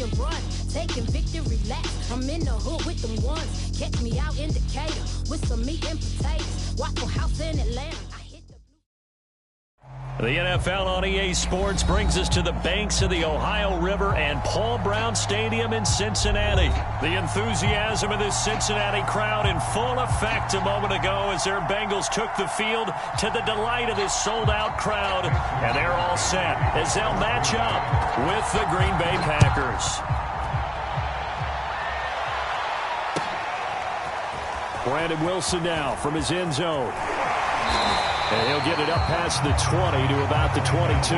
and run, taking victory laps. I'm in the hood with them ones. Catch me out in Decatur with some meat and potatoes. Waffle House in Atlanta. The NFL on EA Sports brings us to the banks of the Ohio River and Paul Brown Stadium in Cincinnati. The enthusiasm of this Cincinnati crowd in full effect a moment ago as their Bengals took the field to the delight of this sold-out crowd. And they're all set as they'll match up with the Green Bay Packers. Brandon Wilson now from his end zone. And he'll get it up past the 20 to about the 22.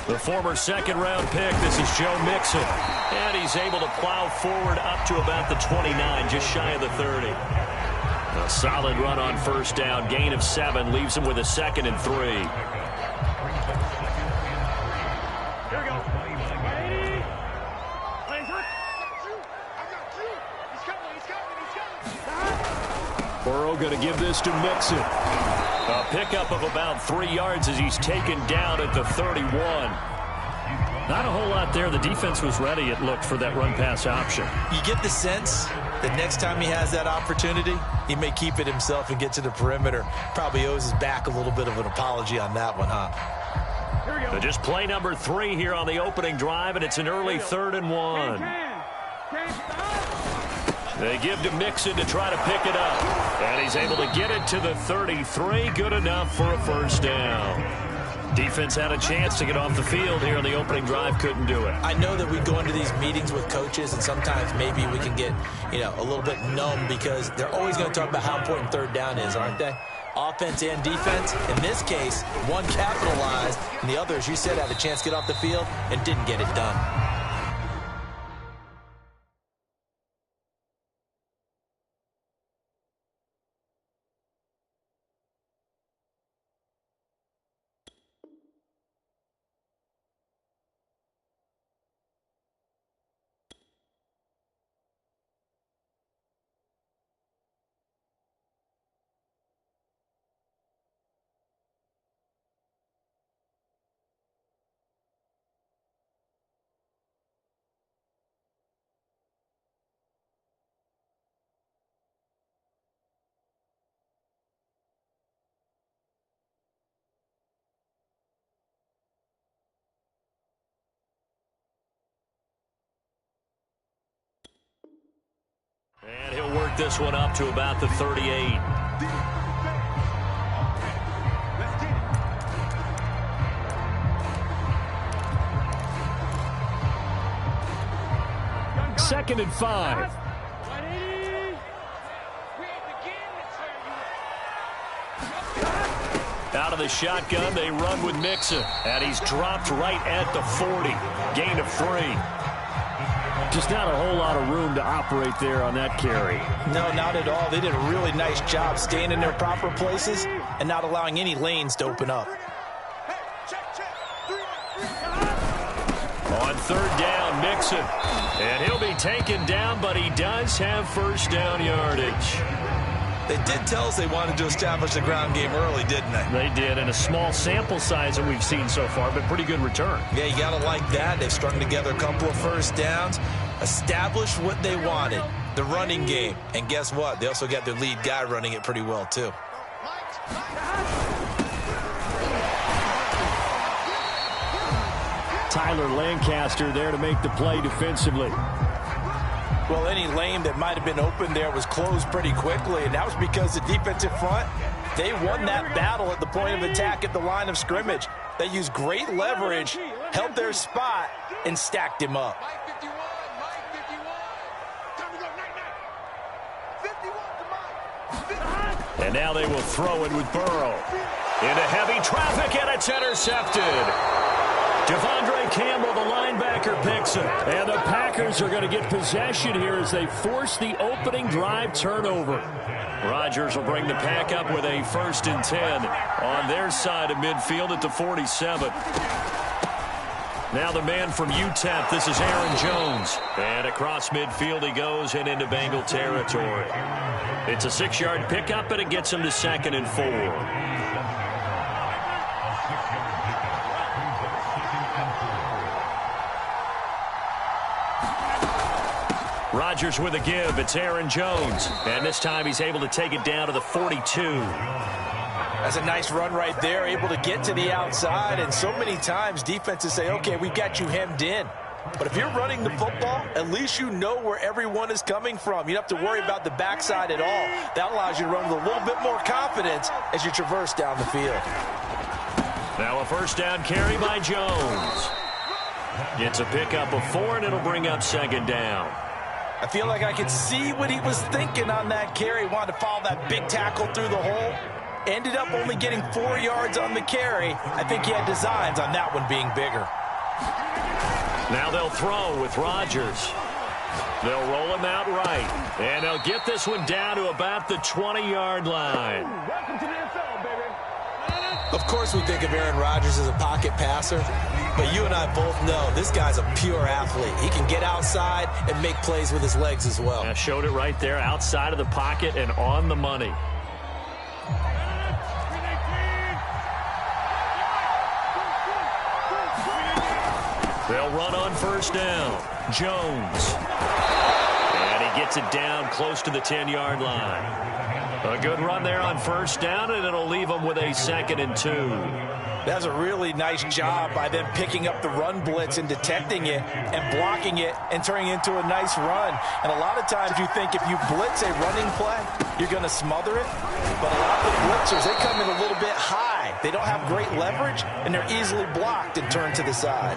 The former second-round pick, this is Joe Mixon. And he's able to plow forward up to about the 29, just shy of the 30. A solid run on first down. Gain of 7 leaves him with a 2nd and 3. Here we go. Burrow going to give this to Mixon. A pickup of about 3 yards as he's taken down at the 31. Not a whole lot there. The defense was ready, it looked, for that run-pass option. You get the sense that next time he has that opportunity, he may keep it himself and get to the perimeter. Probably owes his back a little bit of an apology on that one, huh? Here we go. So just play number 3 here on the opening drive, and it's an early 3rd and 1. They give to Mixon to try to pick it up. And he's able to get it to the 33. Good enough for a first down. Defense had a chance to get off the field here on the opening drive. Couldn't do it. I know that we go into these meetings with coaches, and sometimes maybe we can get, a little bit numb because they're always going to talk about how important third down is, aren't they? Offense and defense. In this case, one capitalized, and the other, as you said, had a chance to get off the field and didn't get it done. And he'll work this one up to about the 38. Second and 5. Out of the shotgun, they run with Mixon. And he's dropped right at the 40. Gain of 3. Just not a whole lot of room to operate there on that carry. No, not at all. They did a really nice job staying in their proper places and not allowing any lanes to open up. On third down, Mixon. And he'll be taken down, but he does have first down yardage. They did tell us they wanted to establish the ground game early, didn't they? They did, and a small sample size that we've seen so far, but pretty good return. Yeah, you got to like that. They've strung together a couple of first downs, established what they wanted, the running game. And guess what? They also got their lead guy running it pretty well, too. Tyler Lancaster there to make the play defensively. Well, any lane that might have been open there was closed pretty quickly, and that was because the defensive front, they won that battle at the point of attack at the line of scrimmage. They used great leverage, held their spot, and stacked him up. And now they will throw it with Burrow. Into heavy traffic, and it's intercepted. Devondre Campbell, the linebacker, picks it. And the Packers are going to get possession here as they force the opening drive turnover. Rodgers will bring the Pack up with a 1st and 10 on their side of midfield at the 47. Now the man from UTEP, this is Aaron Jones. And across midfield he goes and into Bengal territory. It's a 6-yard pickup, and it gets him to 2nd and 4. Rodgers with a give. It's Aaron Jones. And this time he's able to take it down to the 42. That's a nice run right there, able to get to the outside. And so many times defenses say, okay, we've got you hemmed in. But if you're running the football, at least you know where everyone is coming from. You don't have to worry about the backside at all. That allows you to run with a little bit more confidence as you traverse down the field. Now a 1st down carry by Jones. Gets a pickup of 4, and it'll bring up 2nd down. I feel like I could see what he was thinking on that carry. Wanted to follow that big tackle through the hole. Ended up only getting 4 yards on the carry. I think he had designs on that one being bigger. Now they'll throw with Rodgers. They'll roll him out right. And they'll get this one down to about the 20-yard line. Welcome to the NFL, baby. Of course we think of Aaron Rodgers as a pocket passer, but you and I both know this guy's a pure athlete. He can get outside and make plays with his legs as well. I showed it right there, outside of the pocket and on the money. They'll run on 1st down. Jones. And he gets it down close to the 10-yard line. A good run there on 1st down, and it'll leave them with a 2nd and 2. That's a really nice job by them picking up the run blitz and detecting it and blocking it and turning it into a nice run. And a lot of times you think if you blitz a running play, you're going to smother it. But a lot of the blitzers, they come in a little bit high. They don't have great leverage, and they're easily blocked and turned to the side.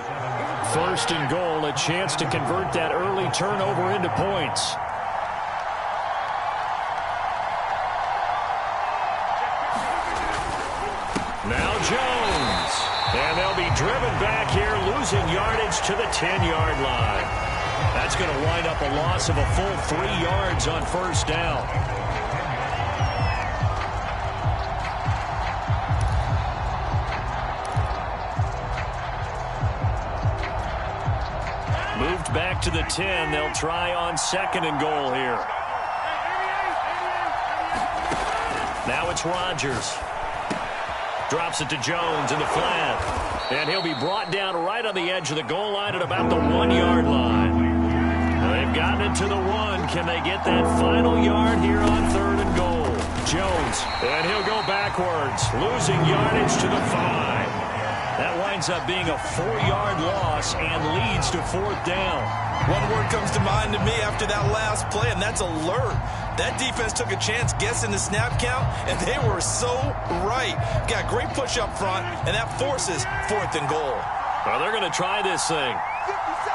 1st and goal, a chance to convert that early turnover into points. Now Jones. And they'll be driven back here, losing yardage to the 10-yard line. That's going to wind up a loss of a full 3 yards on 1st down. Moved back to the 10. They'll try on 2nd and goal here. Now it's Rodgers. Drops it to Jones in the flat. And he'll be brought down right on the edge of the goal line at about the 1-yard line. They've gotten it to the 1. Can they get that final yard here on 3rd and goal? Jones. And he'll go backwards, losing yardage to the 5. That winds up being a 4-yard loss and leads to 4th down. One word comes to mind to me after that last play, and that's alert. That defense took a chance guessing the snap count, and they were so right. Got great push up front, and that forces 4th and goal. Well, they're going to try this thing.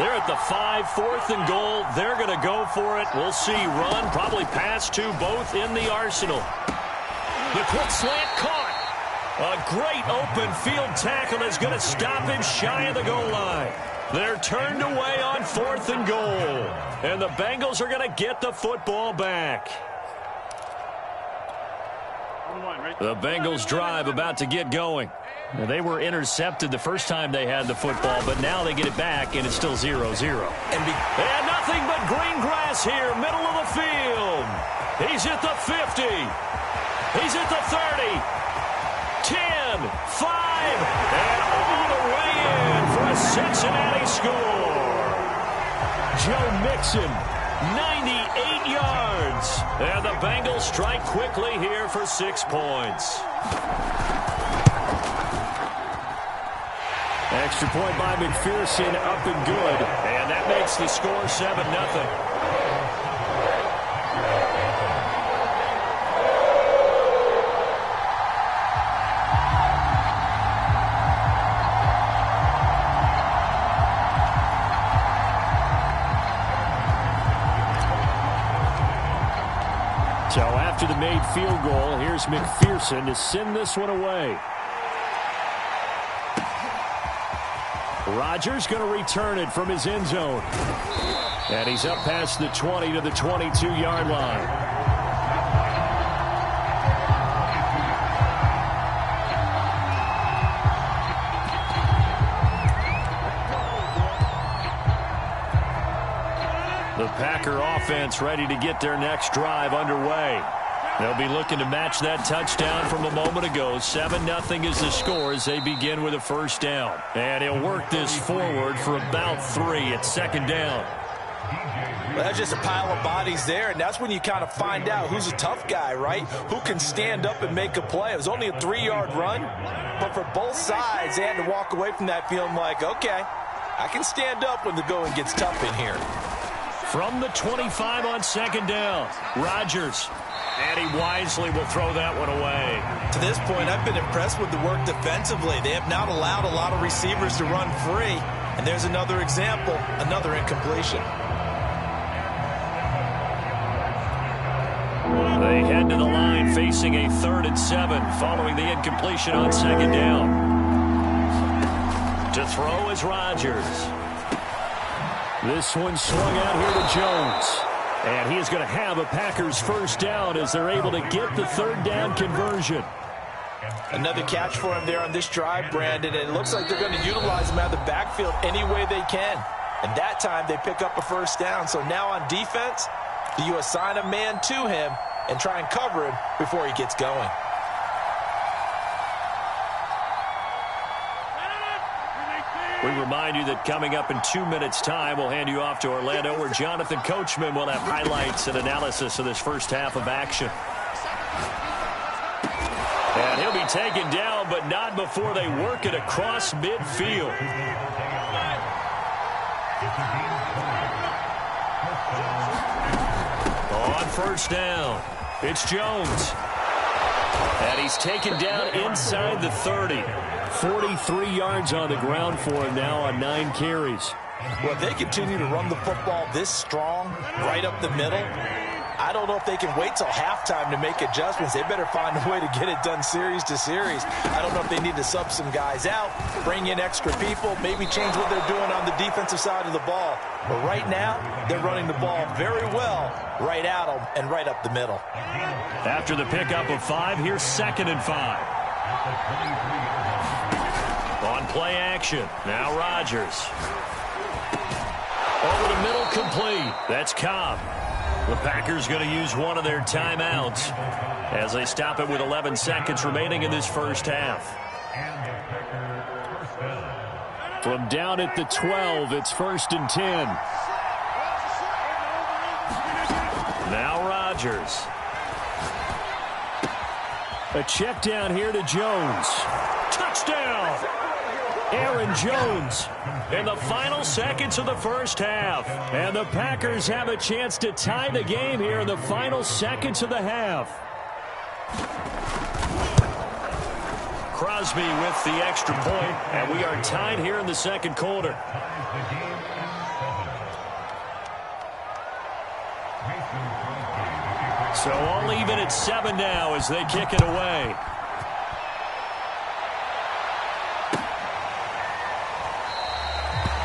They're at the 5, 4th and goal. They're going to go for it. We'll see. Run, probably pass to both in the arsenal. The quick slant caught. A great open field tackle is going to stop him shy of the goal line. They're turned away on 4th and goal. And the Bengals are going to get the football back. The Bengals drive about to get going. Now, they were intercepted the first time they had the football, but now they get it back, and it's still 0-0. And nothing but green grass here, middle of the field. He's at the 50. He's at the 30. 10, 5, and all the way in for a Cincinnati score. Joe Mixon, 98 yards. And the Bengals strike quickly here for 6 points. Extra point by McPherson, up and good. And that makes the score 7-0. So after the made field goal, here's McPherson to send this one away. Rodgers going to return it from his end zone. And he's up past the 20 to the 22-yard line. The Packer offense ready to get their next drive underway. They'll be looking to match that touchdown from a moment ago. 7-0 is the score as they begin with a first down. And he'll work this forward for about 3. It's second down. Well, that's just a pile of bodies there, and that's when you kind of find out who's a tough guy, right? Who can stand up and make a play. It was only a 3-yard run, but for both sides, they had to walk away from that feeling like, okay, I can stand up when the going gets tough in here. From the 25 on second down, Rodgers. And he wisely will throw that one away. To this point, I've been impressed with the work defensively. They have not allowed a lot of receivers to run free. And there's another example, another incompletion. They head to the line facing a 3rd and 7 following the incompletion on second down. To throw is Rodgers. This one swung out here to Jones. And he is going to have a Packers first down as they're able to get the 3rd down conversion. Another catch for him there on this drive, Brandon. And it looks like they're going to utilize him out of the backfield any way they can. And that time they pick up a first down. So now on defense, do you assign a man to him and try and cover him before he gets going? We remind you that coming up in 2 minutes' time, we'll hand you off to Orlando, where Jonathan Coachman will have highlights and analysis of this first half of action. And he'll be taken down, but not before they work it across midfield. On first down, it's Jones. And he's taken down inside the 30. 43 yards on the ground for him now on 9 carries. Well, if they continue to run the football this strong, right up the middle, I don't know if they can wait till halftime to make adjustments. They better find a way to get it done series to series. I don't know if they need to sub some guys out, bring in extra people, maybe change what they're doing on the defensive side of the ball. But right now, they're running the ball very well right at them and right up the middle. After the pickup of 5, here's 2nd and 5. On play action, now Rodgers. Over the middle, complete. That's Cobb. The Packers going to use one of their timeouts as they stop it with 11 seconds remaining in this first half. From down at the 12, it's 1st and 10. Now Rodgers. A check down here to Jones. Touchdown! Aaron Jones in the final seconds of the first half. And the Packers have a chance to tie the game here in the final seconds of the half. Crosby with the extra point, and we are tied here in the second quarter. So all even at 7 now as they kick it away.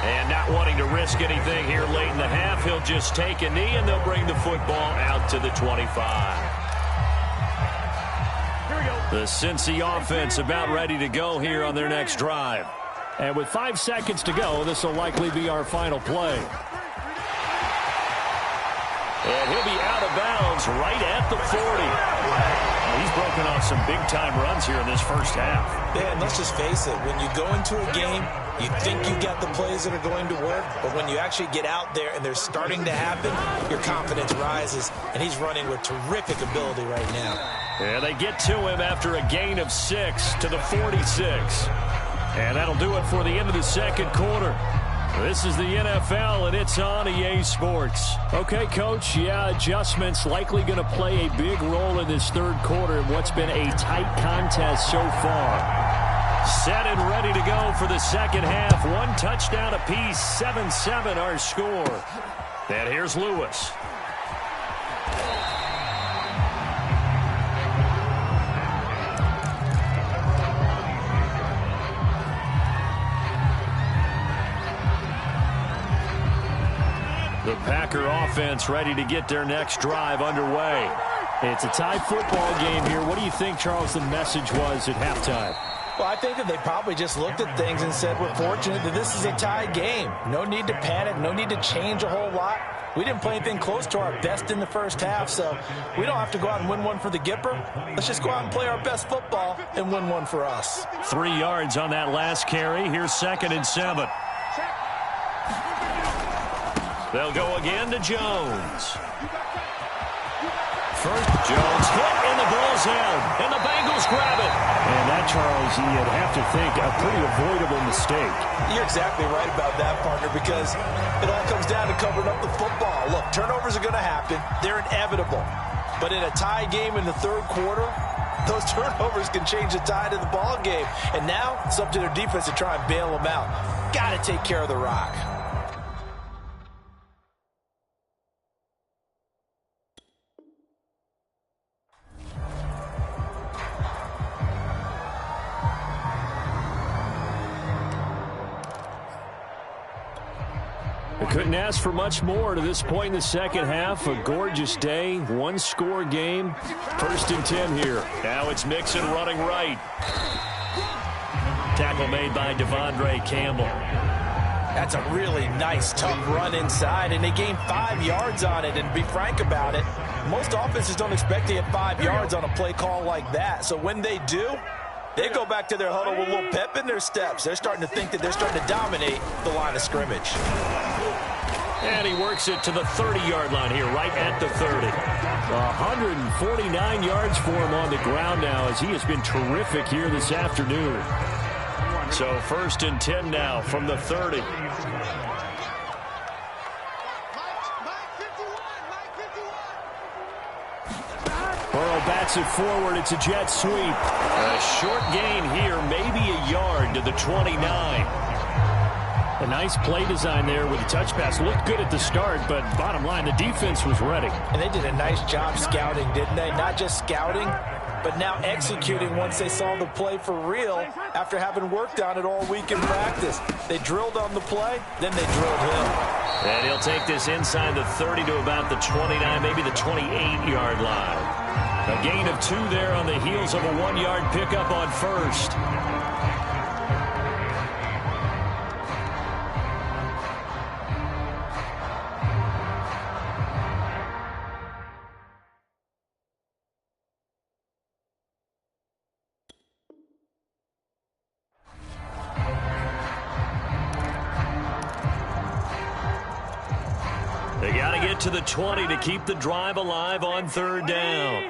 And not wanting to risk anything here late in the half, he'll just take a knee, and they'll bring the football out to the 25. The Cincy offense about ready to go here on their next drive. And with 5 seconds to go, this will likely be our final play. And he'll be out of bounds right at the 40. He's broken off some big-time runs here in this first half. Yeah, and let's just face it. When you go into a game, you think you got the plays that are going to work, but when you actually get out there and they're starting to happen, your confidence rises, and he's running with terrific ability right now. Yeah, they get to him after a gain of 6 to the 46. And that'll do it for the end of the second quarter. This is the NFL, and it's on EA Sports. Okay, Coach, yeah, adjustments likely going to play a big role in this third quarter in what's been a tight contest so far. Set and ready to go for the second half. 1 touchdown apiece, 7-7 our score. And here's Lewis. Packer offense ready to get their next drive underway. It's a tie football game here. What do you think, Charles, the message was at halftime? Well, I think that they probably just looked at things and said, we're fortunate that this is a tie game. No need to panic, no need to change a whole lot. We didn't play anything close to our best in the first half, so we don't have to go out and win one for the Gipper. Let's just go out and play our best football and win one for us. 3 yards on that last carry. Here's 2nd and 7. They'll go again to Jones. First, Jones hit, and the ball's out, and the Bengals grab it. And that, Charles, you'd have to think a pretty avoidable mistake. You're exactly right about that, partner, because it all comes down to covering up the football. Look, turnovers are going to happen. They're inevitable. But in a tie game in the third quarter, those turnovers can change the tide of the ball game. And now it's up to their defense to try and bail them out. Got to take care of the rock. Couldn't ask for much more to this point in the second half. A gorgeous day, one-score game. 1st and 10 here. Now it's Mixon running right. Tackle made by Devondre Campbell. That's a really nice, tough run inside, and they gained 5 yards on it. And to be frank about it, most offenses don't expect to get 5 yards on a play call like that. So when they do, they go back to their huddle with a little pep in their steps. They're starting to think that they're starting to dominate the line of scrimmage. And he works it to the 30-yard line here, right at the 30. 149 yards for him on the ground now, as he has been terrific here this afternoon. So 1st and 10 now from the 30. Burrow bats it forward. It's a jet sweep. A short gain here, maybe a yard to the 29. A nice play design there with the touch pass. Looked good at the start, but bottom line, the defense was ready. And they did a nice job scouting, didn't they? Not just scouting, but now executing once they saw the play for real after having worked on it all week in practice. They drilled on the play, then they drilled him. And he'll take this inside the 30 to about the 29, maybe the 28-yard line. A gain of 2 there on the heels of a 1-yard pickup on 1st. They got to get to the 20 to keep the drive alive on 3rd down.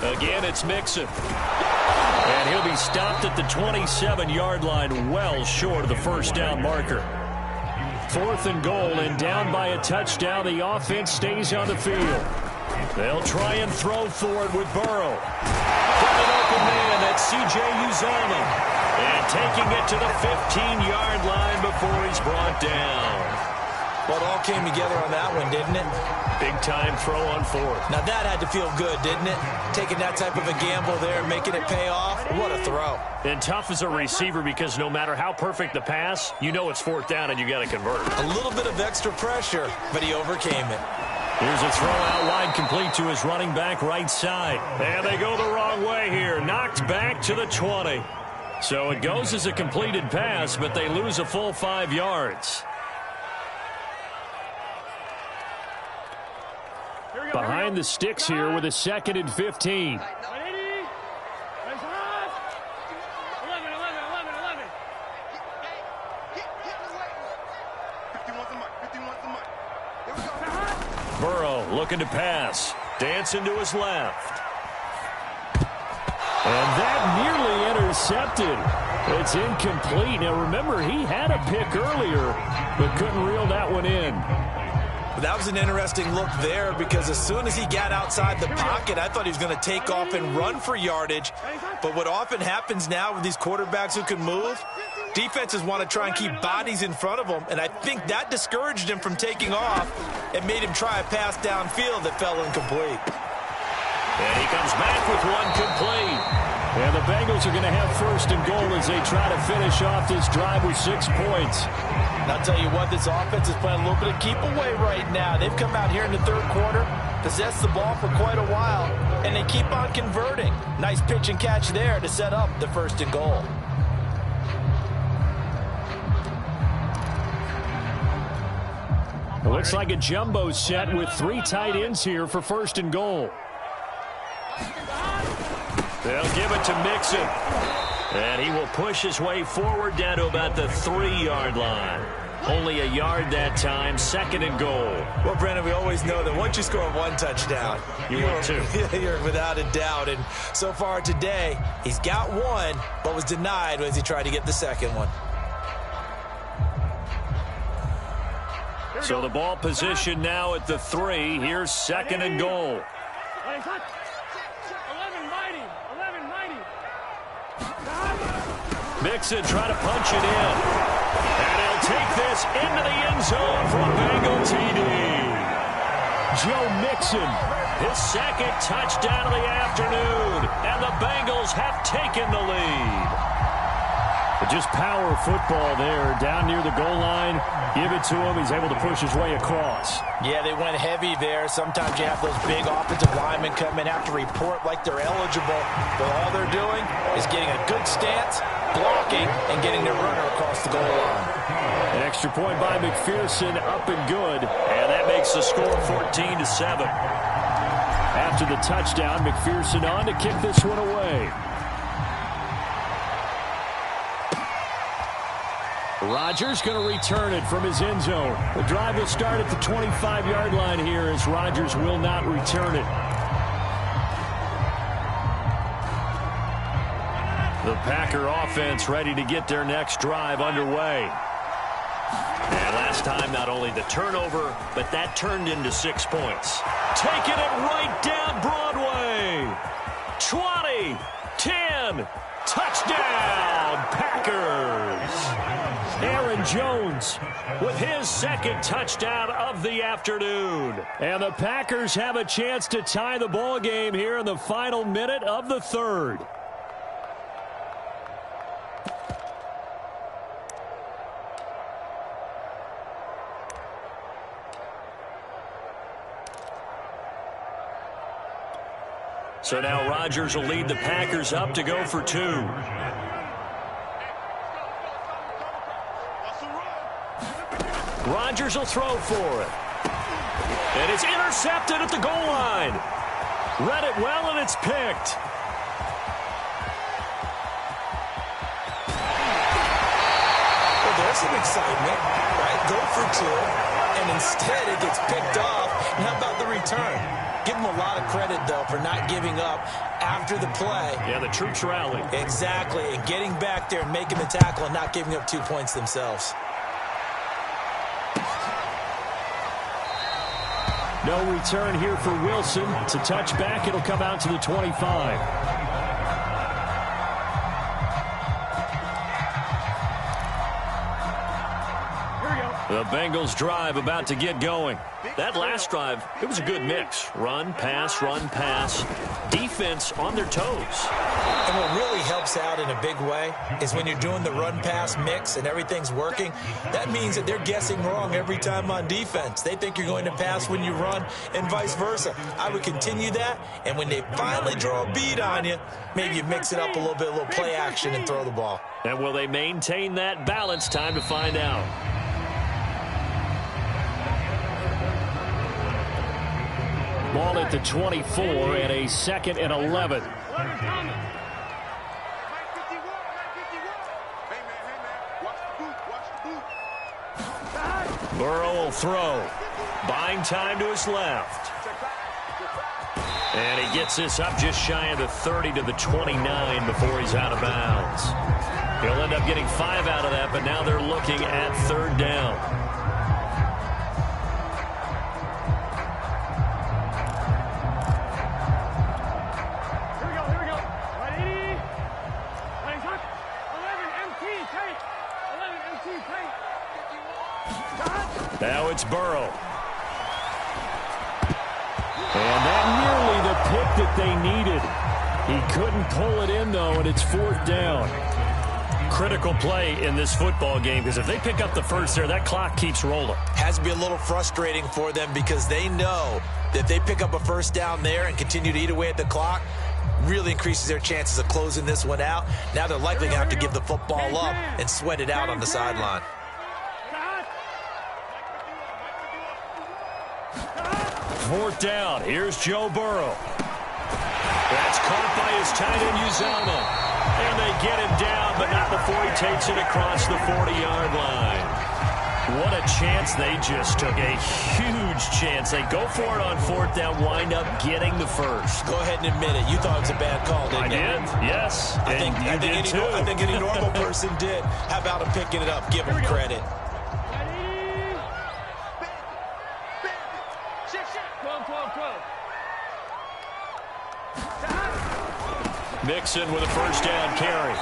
Again, it's Mixon. And he'll be stopped at the 27-yard line, well short of the 1st down marker. 4th and goal, and down by a touchdown. The offense stays on the field. They'll try and throw for it with Burrow. Got an open man. That's C.J. Uzomah. And taking it to the 15-yard line before he's brought down. Well, it all came together on that one, didn't it? Big-time throw on 4th. Now, that had to feel good, didn't it? Taking that type of a gamble there and making it pay off. What a throw. And tough as a receiver because no matter how perfect the pass, you know it's 4th down and you got to convert. A little bit of extra pressure, but he overcame it. Here's a throw out wide, complete to his running back right side. And they go the wrong way here. Knocked back to the 20. So it goes as a completed pass, but they lose a full 5 yards. Behind the sticks here with a 2nd and 15. Burrow looking to pass. Dancing to his left. And that nearly intercepted. It's incomplete. Now, remember, he had a pick earlier, but couldn't reel that one in. That was an interesting look there because as soon as he got outside the pocket, I thought he was going to take off and run for yardage. But what often happens now with these quarterbacks who can move, defenses want to try and keep bodies in front of them, and I think that discouraged him from taking off and made him try a pass downfield that fell incomplete. And he comes back with one complete. And the Bengals are going to have first and goal as they try to finish off this drive with 6 points. And I'll tell you what, this offense is playing a little bit of keep away right now. They've come out here in the third quarter, possessed the ball for quite a while, and they keep on converting. Nice pitch and catch there to set up the first and goal. It looks like a jumbo set with 3 tight ends here for first and goal. They'll give it to Mixon. And he will push his way forward down to about the 3-yard line. Only a yard that time, second and goal. Well, Brandon, we always know that once you score 1 touchdown, you're 2. You're without a doubt. And so far today, he's got 1, but was denied as he tried to get the second one. So the ball position now at the 3. Here's second and goal. Mixon trying to punch it in. And he'll take this into the end zone for a Bengal TD. Joe Mixon. His second touchdown of the afternoon. And the Bengals have taken the lead. But just power football there. Down near the goal line. Give it to him. He's able to push his way across. Yeah, they went heavy there. Sometimes you have those big offensive linemen come in, have to report like they're eligible. But all they're doing is getting a good stance, blocking, and getting their runner across the goal line. An extra point by McPherson, up and good. And that makes the score 14-7. After the touchdown, McPherson on to kick this one away. Rodgers going to return it from his end zone. The drive will start at the 25-yard line here as Rodgers will not return it. The Packer offense ready to get their next drive underway. And last time, not only the turnover, but that turned into 6 points. Taking it right down Broadway. 20, 10, touchdown, Packers. Aaron Jones with his second touchdown of the afternoon. And the Packers have a chance to tie the ball game here in the final minute of the third. So now Rodgers will lead the Packers up to go for 2. Rodgers will throw for it. And it's intercepted at the goal line. Read it well, and it's picked. Well, there's some excitement, right? Go for 2, and instead it gets picked off. And how about the return? Give them a lot of credit, though, for not giving up after the play. Yeah, the troops rallied. Exactly, and getting back there and making the tackle and not giving up 2 points themselves. No return here for Wilson. It's a touchback. It'll come out to the 25. The Bengals drive about to get going. That last drive, it was a good mix. Run, pass, defense on their toes. And what really helps out in a big way is when you're doing the run-pass mix and everything's working, that means that they're guessing wrong every time on defense. They think you're going to pass when you run and vice versa. I would continue that, and when they finally draw a bead on you, maybe you mix it up a little bit, a little play action, and throw the ball. And will they maintain that balance? Time to find out. Ball at the 24 and a 2nd and 11. Burrow will throw. Buying time to his left. And he gets this up just shy of the 30 to the 29 before he's out of bounds. He'll end up getting 5 out of that, but now they're looking at 3rd down. Now it's Burrow. And that nearly the pick that they needed. He couldn't pull it in, though, and it's 4th down. Critical play in this football game, because if they pick up the first there, that clock keeps rolling. Has to be a little frustrating for them because they know that if they pick up a first down there and continue to eat away at the clock, really increases their chances of closing this one out. Now they're likely going to have to give the football up and sweat it out on the sideline. Fourth down. Here's Joe Burrow. That's caught by his tight end, Uzama. And they get him down, but not before he takes it across the 40-yard line. What a chance they just took. A huge chance. They go for it on 4th down, wind up getting the first. Go ahead and admit it. You thought it was a bad call, didn't you? I did, yes. I think any normal person did. How about him picking it up? Give him credit. Mixon with a first down carry.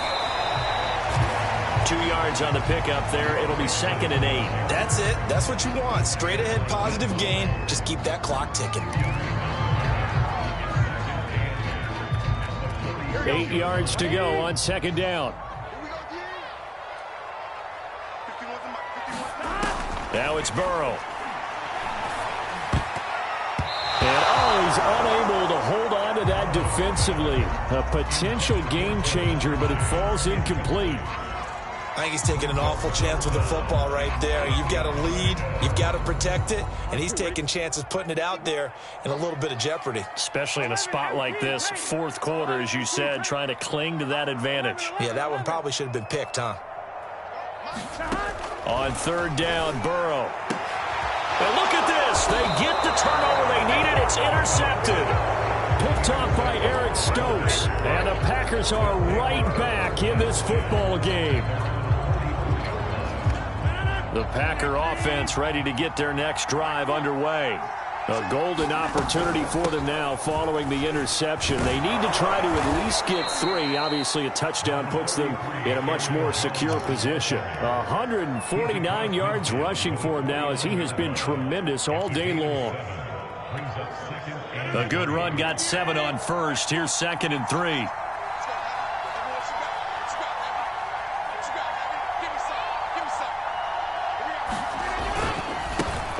2 yards on the pickup there. It'll be 2nd and 8. That's it. That's what you want. Straight ahead, positive gain. Just keep that clock ticking. 8 yards to go on 2nd down. Now it's Burrow. And he's unable to hold on to that defensively. A potential game changer, but it falls incomplete. I think he's taking an awful chance with the football right there. You've got to lead, you've got to protect it, and he's taking chances putting it out there in a little bit of jeopardy. Especially in a spot like this, 4th quarter, as you said, trying to cling to that advantage. Yeah, that one probably should have been picked, huh? On 3rd down, Burrow. And look at this. They get the turnover they needed. It's intercepted. Picked off by Eric Stokes. And the Packers are right back in this football game. The Packer offense ready to get their next drive underway. A golden opportunity for them now following the interception. They need to try to at least get 3. Obviously, a touchdown puts them in a much more secure position. 149 yards rushing for him now as he has been tremendous all day long. A good run got 7 on first. Here's 2nd and 3.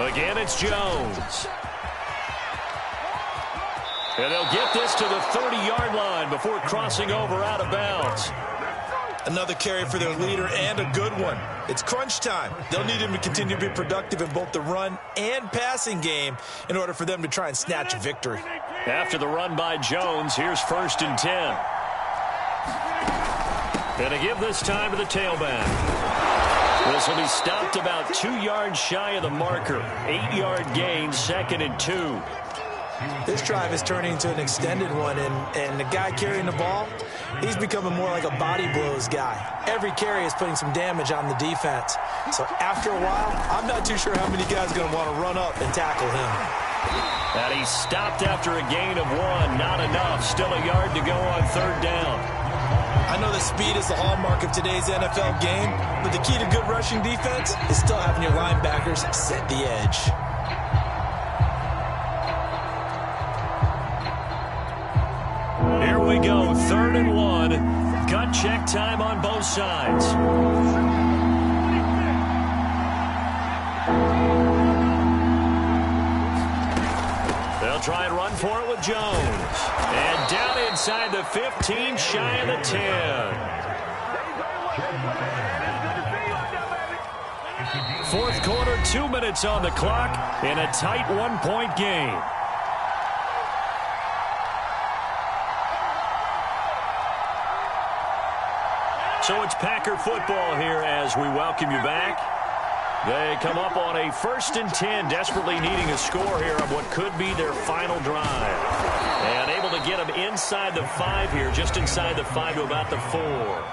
Again, it's Jones. And they'll get this to the 30-yard line before crossing over out of bounds. Another carry for their leader and a good one. It's crunch time. They'll need him to continue to be productive in both the run and passing game in order for them to try and snatch a victory. After the run by Jones, here's 1st and 10. Gonna give this time to the tailback. This will be stopped about 2 yards shy of the marker. 8-yard gain, 2nd and 2. This drive is turning into an extended one, and the guy carrying the ball, he's becoming more like a body blows guy. Every carry is putting some damage on the defense. So after a while, I'm not too sure how many guys are going to want to run up and tackle him. And he stopped after a gain of 1. Not enough. Still a yard to go on 3rd down. I know that speed is the hallmark of today's NFL game, but the key to good rushing defense is still having your linebackers set the edge. Here we go, 3rd and 1. Gut check time on both sides. They'll try and run for it with Jones. And down inside the 15, shy of the 10. 4th quarter, 2 minutes on the clock in a tight 1-point game. So it's Packer football here as we welcome you back. They come up on a 1st and 10, desperately needing a score here on what could be their final drive. And able to get them inside the 5 here, just inside the 5 to about the 4.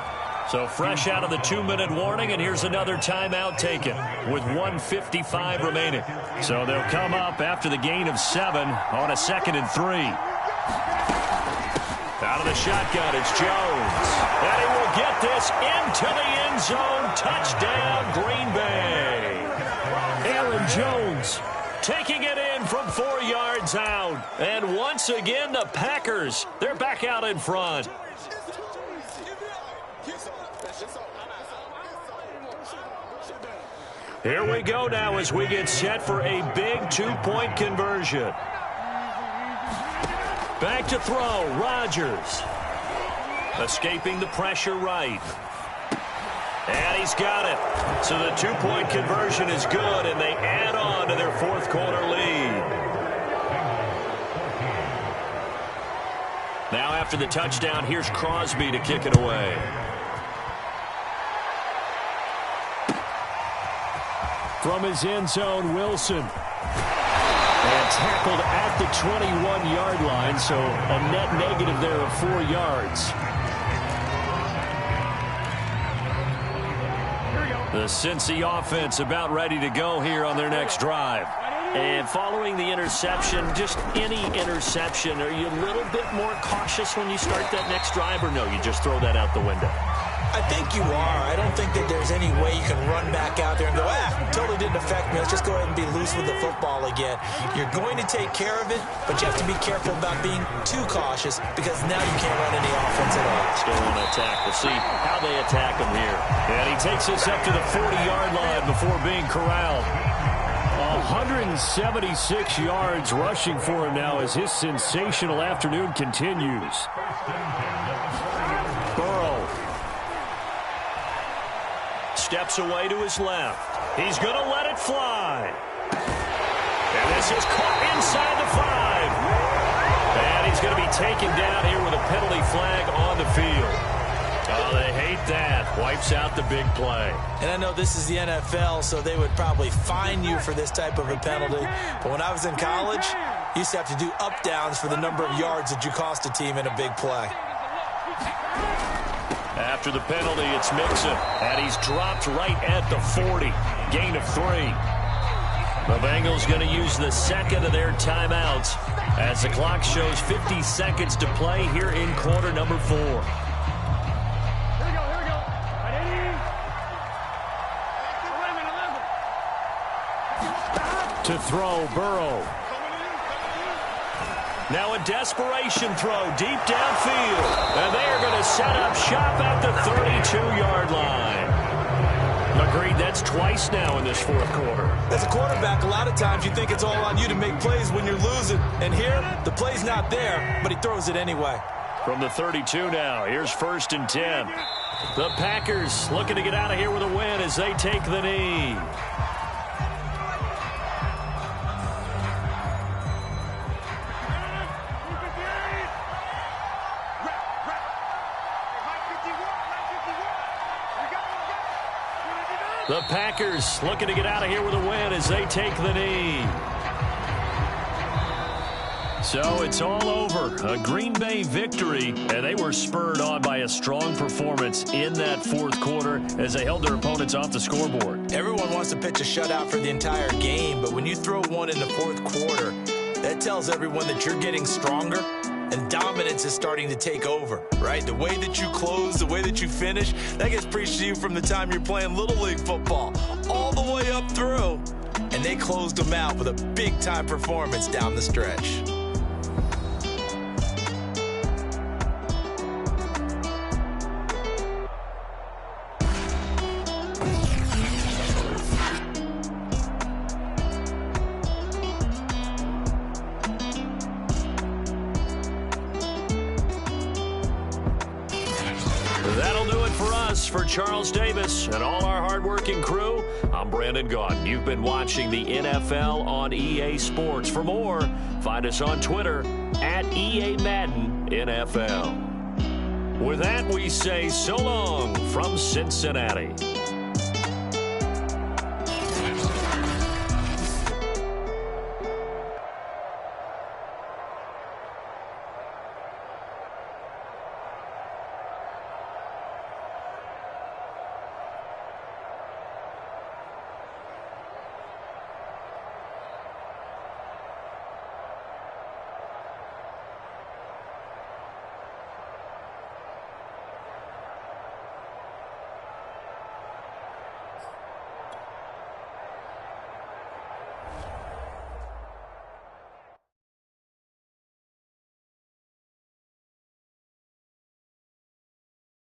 So fresh out of the 2-minute warning, and here's another timeout taken with 1:55 remaining. So they'll come up after the gain of 7 on a 2nd and 3. Out of the shotgun, it's Jones. And he will get this into the end zone. Touchdown, Green Bay. Aaron Jones taking it in from 4 yards out. And once again, the Packers, they're back out in front. Here we go now as we get set for a big 2-point conversion. Back to throw, Rodgers. Escaping the pressure right. And he's got it. So the 2-point conversion is good, and they add on to their fourth-quarter lead. Now after the touchdown, here's Crosby to kick it away. From his end zone, Wilson. And tackled at the 21-yard line, so a net negative there of 4 yards. The Cincy offense about ready to go here on their next drive. And following the interception, just any interception, are you a little bit more cautious when you start that next drive, or no, you just throw that out the window? I think you are. I don't think that there's any way you can run back out there and go, totally didn't affect me. Let's just go ahead and be loose with the football again. You're going to take care of it, but you have to be careful about being too cautious because now you can't run any offense at all. Still want to attack. We'll see how they attack him here. And he takes us up to the 40-yard line before being corralled. 176 yards rushing for him now as his sensational afternoon continues. Burrow steps away to his left. He's going to let it fly. And this is caught inside the 5. And he's going to be taken down here with a penalty flag on the field. Oh, they hate that. Wipes out the big play. And I know this is the NFL, so they would probably fine you for this type of a penalty. But when I was in college, you used to have to do up-downs for the number of yards that you cost a team in a big play. After the penalty, it's Mixon, and he's dropped right at the 40. Gain of 3. The Bengals going to use the second of their timeouts as the clock shows 50 seconds to play here in quarter number 4. To throw, Burrow. Now a desperation throw deep downfield. And they are going to set up shop at the 32-yard line. Agreed, that's twice now in this fourth quarter. As a quarterback, a lot of times you think it's all on you to make plays when you're losing. And here, the play's not there, but he throws it anyway. From the 32 now, here's 1st and 10. The Packers looking to get out of here with a win as they take the knee. The Packers looking to get out of here with a win as they take the knee. So it's all over. A Green Bay victory, and they were spurred on by a strong performance in that fourth quarter as they held their opponents off the scoreboard. Everyone wants to pitch a shutout for the entire game, but when you throw one in the fourth quarter, that tells everyone that you're getting stronger and dominance is starting to take over, right? The way that you close, the way that you finish, that gets preached to you from the time you're playing Little League football all the way up through. And they closed them out with a big-time performance down the stretch. For Charles Davis and all our hardworking crew, I'm Brandon Gaudin. You've been watching the NFL on EA Sports. For more, find us on Twitter at EA Madden NFL. With that, we say so long from Cincinnati.